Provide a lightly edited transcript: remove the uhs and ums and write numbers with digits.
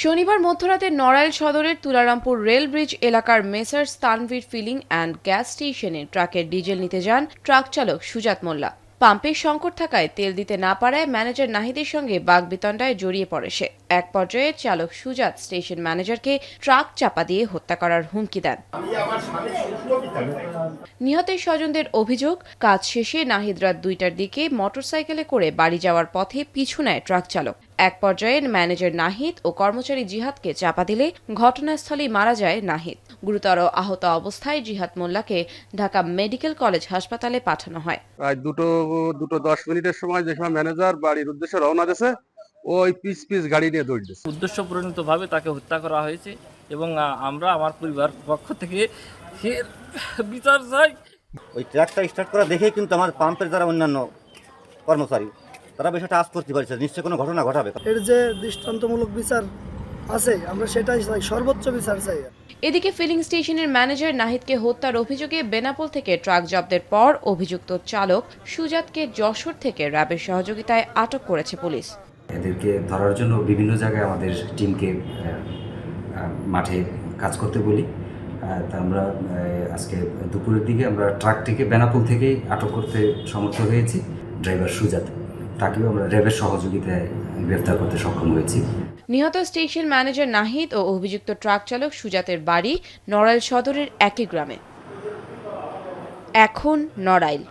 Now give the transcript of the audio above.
শনিবার মধ্যরাতে নড়াইল সদরের তুলারামপুর রেল ব্রিজ এলাকার messrs Tanvir filling and gas স্টেশনে ট্রাকের ডিজেল নিতে যান ট্রাক চালক সুজাত মোল্লা। পাম্পের সংকট থাকায় তেল দিতে না পারায় ম্যানেজার নাহিদের সঙ্গে বাগবিতণ্ডায় জড়িয়ে পড়ে সে। এক পর্যায়ে চালক সুজাত স্টেশন ম্যানেজারকে ট্রাক চাপা দিয়ে হত্যা করার হুমকি দেন। নিহতের স্বজনদের অভিযোগ, কাজ শেষে নাহিদ রাত 2টার দিকে মোটরসাইকেলে করে বাড়ি যাওয়ার পথে পিছু নেয় ট্রাক চালক। এক পর্যায়ে ম্যানেজার নাহিদ ও কর্মচারী জিহাদকে চাপা দিলে ঘটনাস্থলেই মারা যায় নাহিদ। গুরুতর আহত অবস্থায় জিহাদ মোল্লাকে ঢাকা মেডিকেল কলেজ হাসপাতালে পাঠানো হয়। প্রায় দুটো 10 মিনিটের সময় যে সময় ম্যানেজার বাড়ির উদ্দেশ্যে রওনা দিয়েছে, ওই পিস গাড়ি নিয়ে দৌড় দিয়েছে। উদ্দেশ্যপ্রণীতভাবে তাকে হত্যা করা হয়েছে এবং আমরা আমার পরিবার পক্ষ থেকে বিচার চাই। ওই ট্রাকটা স্টার্ট করা দেখেই কিন্তু আমার পাম্পের যারা অন্যান্য কর্মচারী তারা বিষয়টা আজ করতে পারছে, নিশ্চয়ই কোনো ঘটনা ঘটাবে। এর যে দৃষ্টান্তমূলক বিচার আছে আমরা সেটাই চাই, সর্বোচ্চ বিচার চাই। এদিকে ফিলিং স্টেশনের ম্যানেজার নাহিদকে হত্যার অভিযোগে বেনাপোল থেকে ট্রাক জব্দের পর অভিযুক্ত চালক সুজাতকে যশোর থেকে র্যাবের সহযোগিতায় আটক করেছে পুলিশ। এদেরকে ধরার জন্য বিভিন্ন জায়গায় আমাদের টিমকে মাঠে কাজ করতে বলি। তা আমরা আজকে দুপুরের দিকে আমরা ট্রাকটিকে বেনাপোল থেকেই আটক করতে সমর্থ হয়েছি। ড্রাইভার সুজাত, তাকেও আমরা র্যাবের সহযোগিতায় গ্রেফতার করতে সক্ষম হয়েছি। নিহত স্টেশন ম্যানেজার নাহিদ ও অভিযুক্ত ট্রাক চালক সুজাতের বাড়ি নড়াইল সদরের একই গ্রামে। এখন নড়াইল।